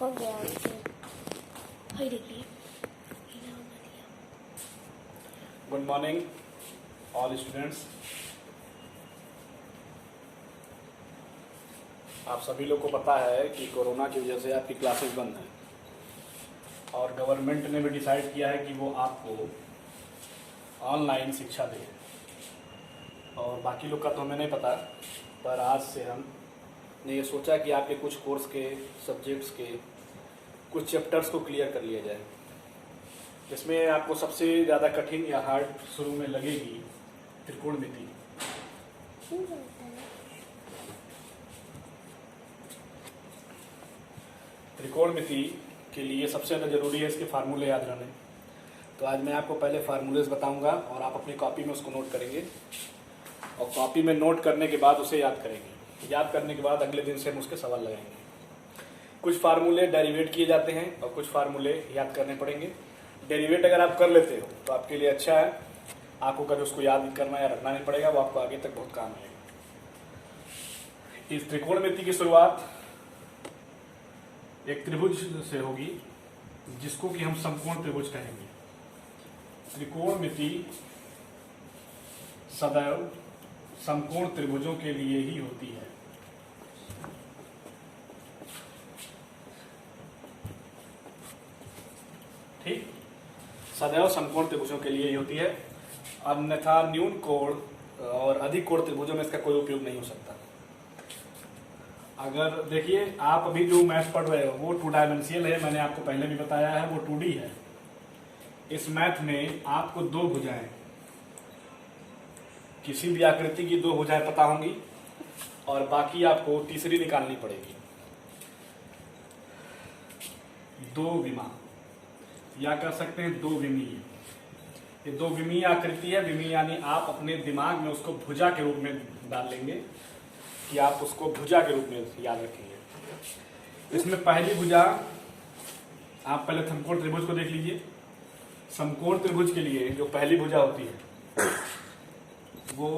हो गया उससे। हाय देखिए। Good morning all students. आप सभी लोग को पता है कि कोरोना की वजह से आपकी क्लासेस बंद हैं और गवर्नमेंट ने भी डिसाइड किया है कि वो आपको ऑनलाइन शिक्षा दे। और बाकी लोग का तो हमें नहीं पता, पर आज से हमने ये सोचा कि आपके कुछ कोर्स के सब्जेक्ट्स के कुछ चैप्टर्स को क्लियर कर लिया जाए। इसमें आपको सबसे ज़्यादा कठिन या हार्ड शुरू में लगेगी त्रिकोणमिति। त्रिकोणमिति के लिए सबसे ज़्यादा ज़रूरी है इसके फार्मूले याद रहने। तो आज मैं आपको पहले फार्मूलेस बताऊंगा और आप अपनी कॉपी में उसको नोट करेंगे और कॉपी में नोट करने के बाद उसे याद करेंगे। याद करने के बाद अगले दिन से हम उसके सवाल लगाएंगे। कुछ फार्मूले डेरिवेट किए जाते हैं और कुछ फार्मूले याद करने पड़ेंगे। डेरिवेट अगर आप कर लेते हो तो आपके लिए अच्छा है, आपको कभी उसको याद करना या रखना नहीं पड़ेगा, वो आपको आगे तक बहुत काम आएगा। इस त्रिकोणमिति की शुरुआत एक त्रिभुज से होगी जिसको कि हम समकोण त्रिभुज कहेंगे। त्रिकोणमिति सदैव समकोण त्रिभुजों के लिए ही होती है। ठीक, सदैव समकोण त्रिभुजों के लिए ही होती है, अन्यथा न्यून कोण और अधिक कोण त्रिभुजों में इसका कोई उपयोग नहीं हो सकता। अगर देखिए, आप अभी जो मैथ पढ़ रहे हो वो 2 डायमेंशियल है, मैंने आपको पहले भी बताया है, वो 2D है। इस मैथ में आपको 2 भुजाएं, किसी भी आकृति की 2 भुजाएं पता होंगी और बाकी आपको तीसरी निकालनी पड़ेगी। 2 विमा या कह सकते हैं 2 विमीय। ये 2 विमीय आकृति है। विमीय यानी आप अपने दिमाग में उसको भुजा के रूप में डाल लेंगे कि आप उसको भुजा के रूप में याद रखेंगे। इसमें पहली भुजा, आप पहले समकोण त्रिभुज को देख लीजिए। समकोण त्रिभुज के लिए जो पहली भुजा होती है वो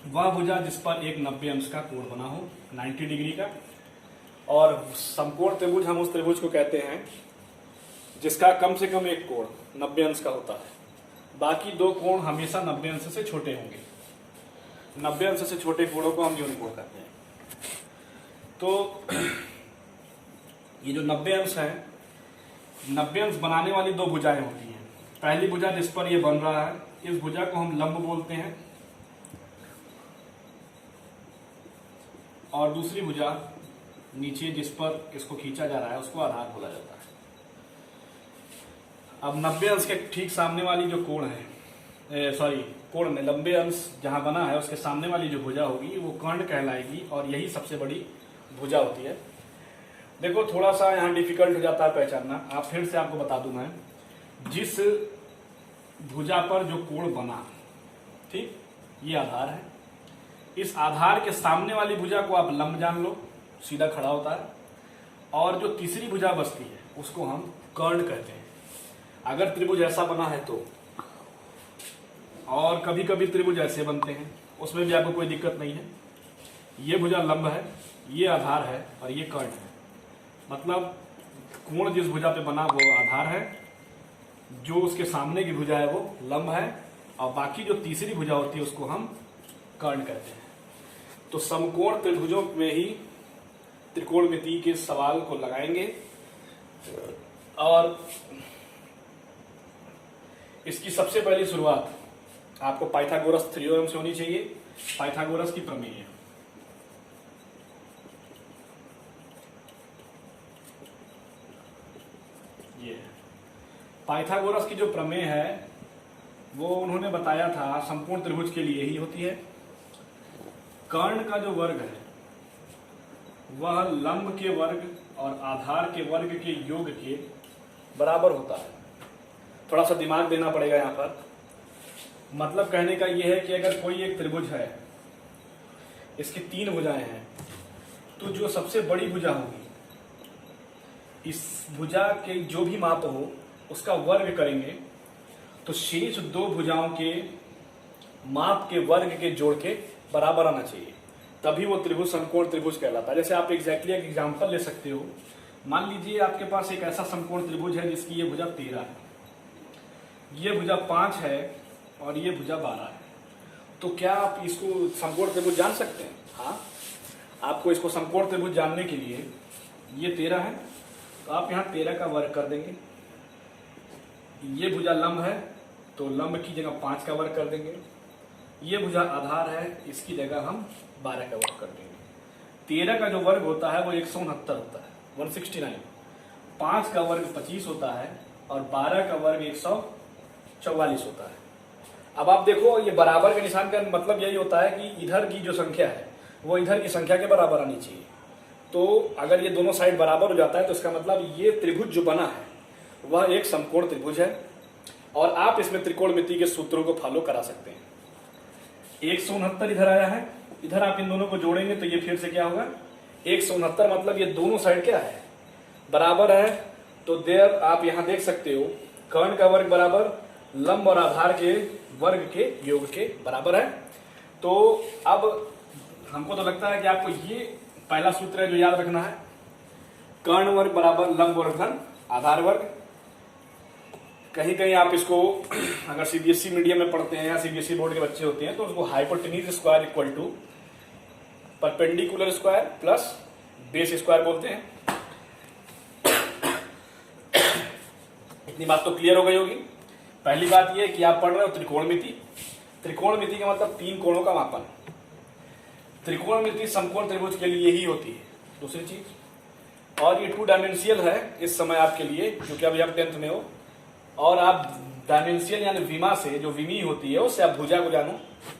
वह भुजा जिस पर एक 90 अंश का कोण बना हो, 90 डिग्री का। और समकोण त्रिभुज हम उस त्रिभुज को कहते हैं जिसका कम से कम एक कोण 90 अंश का होता है। बाकी 2 कोण हमेशा 90 अंश से छोटे होंगे। 90 अंश से छोटे कोणों को हम न्यून कोण कहते हैं। तो ये जो 90 अंश है, 90 अंश बनाने वाली 2 भुजाएं होती हैं। पहली भुजा जिस पर ये बन रहा है, इस भुजा को हम लंब बोलते हैं, और दूसरी भुजा नीचे जिस पर इसको खींचा जा रहा है उसको आधार बोला जाता है। अब 90 अंश के ठीक सामने वाली जो कोण है, कोण में 90 अंश जहां बना है उसके सामने वाली जो भुजा होगी वो कर्ण कहलाएगी और यही सबसे बड़ी भुजा होती है। देखो, थोड़ा सा यहाँ डिफिकल्ट हो जाता है पहचानना। आप फिर से आपको बता दूं मैं, जिस भुजा पर जो कोण बना, ठीक, ये आधार है। इस आधार के सामने वाली भुजा को आप लंब जान लो, सीधा खड़ा होता है। और जो तीसरी भुजा बचती है उसको हम कर्ण कहते हैं। अगर त्रिभुज ऐसा बना है तो, और कभी कभी त्रिभुज ऐसे बनते हैं, उसमें भी आपको कोई दिक्कत नहीं है। ये भुजा लंब है, ये आधार है और ये कर्ण है। मतलब कोण जिस भुजा पे बना वो आधार है, जो उसके सामने की भुजा है वो लंब है, और बाकी जो तीसरी भुजा होती है उसको हम कर्ण कहते हैं। तो समकोण त्रिभुजों में ही त्रिकोणमिति के सवाल को लगाएंगे और इसकी सबसे पहली शुरुआत आपको पाइथागोरस थ्योरम से होनी चाहिए। पाइथागोरस की प्रमेय, ये पाइथागोरस की जो प्रमेय है वो उन्होंने बताया था संपूर्ण त्रिभुज के लिए ही होती है। कर्ण का जो वर्ग है वह लंब के वर्ग और आधार के वर्ग के योग के बराबर होता है। थोड़ा सा दिमाग देना पड़ेगा यहाँ पर। मतलब कहने का यह है कि अगर कोई एक त्रिभुज है, इसकी 3 भुजाएं हैं, तो जो सबसे बड़ी भुजा होगी, इस भुजा के जो भी माप हो उसका वर्ग करेंगे तो शेष 2 भुजाओं के माप के वर्ग के जोड़ के बराबर आना चाहिए, तभी वो त्रिभुज समकोण त्रिभुज कहलाता है। जैसे आप एग्जैक्टली एक एग्जांपल ले सकते हो मान लीजिए आपके पास एक ऐसा समकोण त्रिभुज है जिसकी ये भुजा 13 है, ये भुजा 5 है और ये भुजा 12 है। तो क्या आप इसको समकोण त्रिभुज जान सकते हैं? हाँ, आपको इसको समकोण त्रिभुज जानने के लिए, ये 13 है तो आप यहाँ 13 का वर्ग कर देंगे। ये भुजा लंब है तो लंब की जगह 5 का वर्ग कर देंगे। ये भुजा आधार है, इसकी जगह हम 12 का वर्ग कर देंगे। 13 का जो वर्ग होता है वो 169 होता है, 169। 5 का वर्ग 25 होता है और 12 का वर्ग 144 होता है। अब आप देखो, ये बराबर के निशान का मतलब यही होता है कि इधर की जो संख्या है वो इधर की संख्या के बराबर आनी चाहिए। तो अगर ये दोनों साइड बराबर हो जाता है तो इसका मतलब ये त्रिभुज जो बना है वह एक समकोण त्रिभुज है और आप इसमें त्रिकोणमिति के सूत्रों को फॉलो करा सकते हैं। 169 इधर आया है, इधर आप इन दोनों को जोड़ेंगे तो ये फिर से क्या होगा 169, मतलब ये दोनों साइड क्या है, बराबर है। तो देर आप यहां देख सकते हो कर्ण का वर्ग बराबर लंब और आधार के वर्ग के योग के बराबर है। तो अब हमको तो लगता है कि आपको ये पहला सूत्र है जो याद रखना है, कर्ण वर्ग बराबर लंब वर्ग धन आधार वर्ग। कहीं कहीं आप इसको अगर सीबीएसई मीडियम में पढ़ते हैं या सीबीएसई बोर्ड के बच्चे होते हैं तो उसको hypotenuse square equal to perpendicular square plus base square बोलते हैं। इतनी बात तो क्लियर हो गई होगी। पहली बात यह कि आप पढ़ रहे हो त्रिकोणमिति। त्रिकोणमिति का मतलब 3 कोणों का मापन। त्रिकोणमिति समकोण त्रिभुज के लिए ही होती है। दूसरी चीज, और ये 2 डायमेंशियल है इस समय आपके लिए, क्योंकि अभी आप 10th में हो और आप डायमेंशियल यानी विमा से, जो विमी होती है उससे आप भुजा को जानो,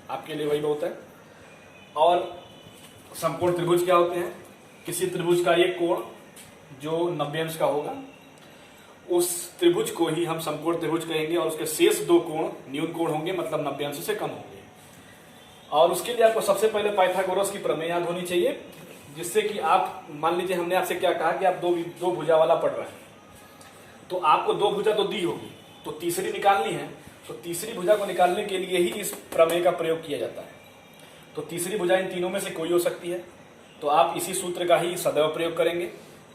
आपके लिए वही बहुत है। और समकोण त्रिभुज क्या होते हैं? किसी त्रिभुज का एक कोण जो 90 अंश का होगा उस त्रिभुज को ही हम समकोण त्रिभुज कहेंगे और उसके शेष 2 कोण न्यून कोण होंगे, मतलब 90 अंश से कम होंगे। और उसके लिए आपको सबसे पहले पाइथागोरस की प्रमेय याद होनी चाहिए, जिससे कि आप मान लीजिए हमने आपसे क्या कहा कि आप दो भुजा वाला पढ़ रहे हैं तो आपको 2 भुजा तो दी होगी, तो तीसरी निकालनी है। तो तीसरी भुजा को निकालने के लिए ही इस प्रमेय का प्रयोग किया जाता है। तो तीसरी भुजा इन तीनों में से कोई हो सकती है, तो आप इसी सूत्र का ही सदैव प्रयोग करेंगे,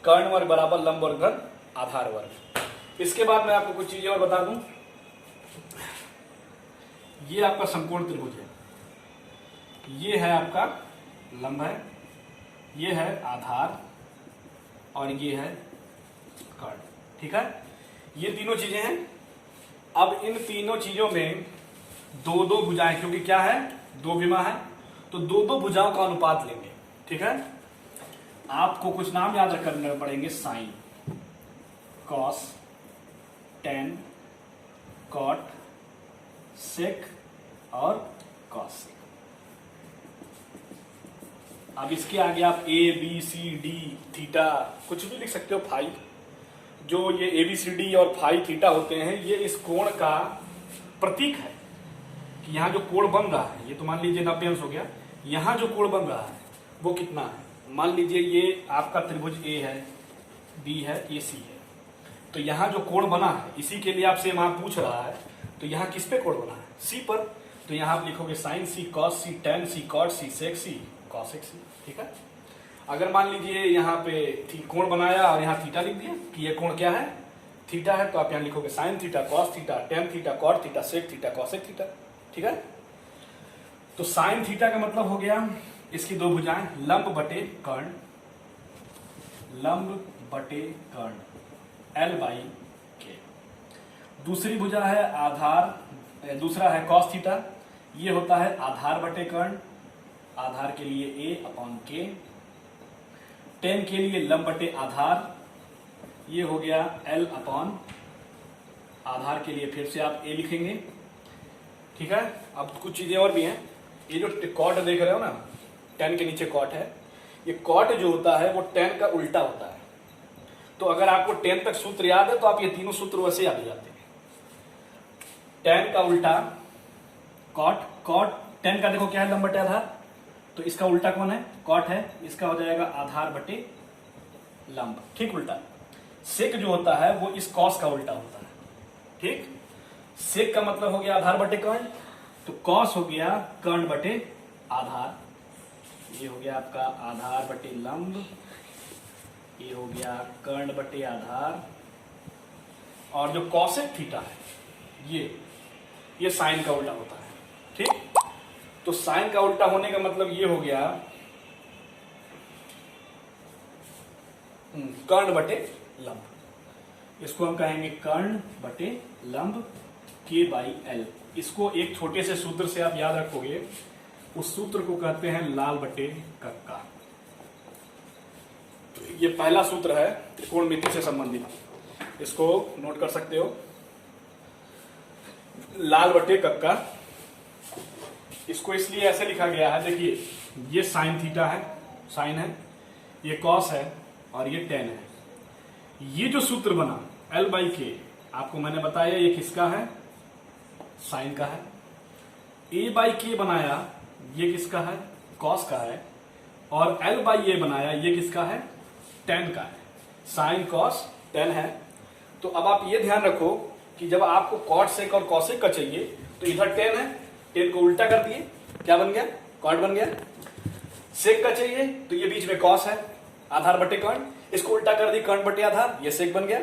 कर्ण वर्ग बराबर लंब वर्ग धन आधार वर्ग। इसके बाद मैं आपको कुछ चीजें और बता दूं। ये आपका समकोण त्रिभुज है, ये है आपका लंब है, ये है आधार और ये है कर्ण। ठीक है, ये तीनों चीजें हैं। अब इन तीनों चीजों में 2-2 भुजाएं, क्योंकि क्या है 2 विमा है तो 2-2 भुजाओं का अनुपात लेंगे। ठीक है, आपको कुछ नाम याद करने पड़ेंगे, sine, cos, tan, cot, sec और कॉस। अब इसके आगे आप A B C D theta कुछ भी लिख सकते हो, फाइव। जो ये ए बी सी डी और फाइव थीटा होते हैं ये इस कोण का प्रतीक है कि यहाँ जो कोण बन रहा है, ये तो मान लीजिए 90 अंश हो गया, यहाँ जो कोण बन रहा है वो कितना है। मान लीजिए ये आपका त्रिभुज ए है, बी है, ए सी है, तो यहाँ जो कोण बना है इसी के लिए आपसे वहां पूछ रहा है, तो यहाँ किस पे कोण बना है, सी पर। तो यहाँ आप लिखोगे साइन सी, कॉस सी, टेन सी, कॉट सी, सेक सी, कॉसेक सी। ठीक है, अगर मान लीजिए यहाँ पे कोण बनाया और यहाँ थीटा लिख दिया कि ये कोण क्या है, थीटा है, तो आप यहाँ लिखोगे sine theta, cos theta, tan theta, cot theta, sec theta, cosec theta. ठीक है, तो साइन थीटा का मतलब हो गया इसकी 2 भुजाएं, लंब बटे कर्ण, लंब बटे कर्ण, L/K। दूसरी भुजा है आधार, दूसरा है कॉस थीटा, ये होता है आधार बटे कर्ण, आधार के लिए A/K। टेन के लिए लंब बटे आधार, ये हो गया L/, आधार के लिए फिर से आप A लिखेंगे। ठीक है, अब कुछ चीजें और भी हैं। ये जो कॉट देख रहे हो ना, टेन के नीचे कॉट है, ये कॉट जो होता है वो टेन का उल्टा होता है। तो अगर आपको 10 तक सूत्र याद है तो आप ये तीनों सूत्र वैसे याद हो जाते हैं। टेन का उल्टा कॉट, कॉट 10 का देखो क्या है, लंब बटे आधार, तो इसका उल्टा कौन है, कॉट है, इसका हो जाएगा आधार बटे लंब, ठीक उल्टा। सेक जो होता है वो इस कॉस का उल्टा होता है। ठीक, सेक का मतलब हो गया आधार बटे कर्ण, तो कॉस हो गया कर्ण बटे आधार, ये हो गया आपका आधार बटे लंब, ये हो गया कर्ण बटे आधार, और जो कॉसेक थीटा है ये साइन का उल्टा होता है। ठीक, तो साइन का उल्टा होने का मतलब ये हो गया कर्ण बटे लंब। इसको हम कहेंगे कर्ण बटे लंब k बाई एल। इसको एक छोटे से सूत्र से आप याद रखोगे, उस सूत्र को कहते हैं लाल बटे कक्का। तो ये पहला सूत्र है त्रिकोणमिति से संबंधित, इसको नोट कर सकते हो, लाल बटे कक्का। इसको इसलिए ऐसे लिखा गया है, देखिए ये साइन थीटा है, साइन है, ये कॉस है और ये टेन है। ये जो सूत्र बना L बाई के, आपको मैंने बताया ये किसका है, साइन का है। A बाई के बनाया, ये किसका है, कॉस का है। और L बाई ए बनाया, ये किसका है, टेन का है। साइन कॉस टेन है। तो अब आप ये ध्यान रखो कि जब आपको कॉट सेक और कॉसेक का चाहिए तो इधर टेन है, टेन को उल्टा कर दिए, क्या बन गया, कॉट बन गया। सेक का चाहिए तो ये बीच में कॉस है, आधार बटे कर्ण, इसको उल्टा कर दी, कर्ण बटे आधार, ये सेक बन गया।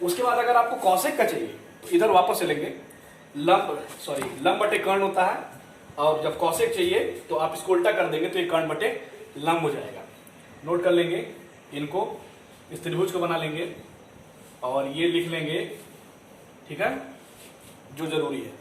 उसके बाद अगर आपको कॉसेक का चाहिए तो इधर वापस चलेंगे, लंब बटे कर्ण होता है, और जब कॉसेक चाहिए तो आप इसको उल्टा कर देंगे तो ये कर्ण बटे लंब हो जाएगा। नोट कर लेंगे इनको, इस त्रिभुज को बना लेंगे और ये लिख लेंगे, ठीक है, जो जरूरी है।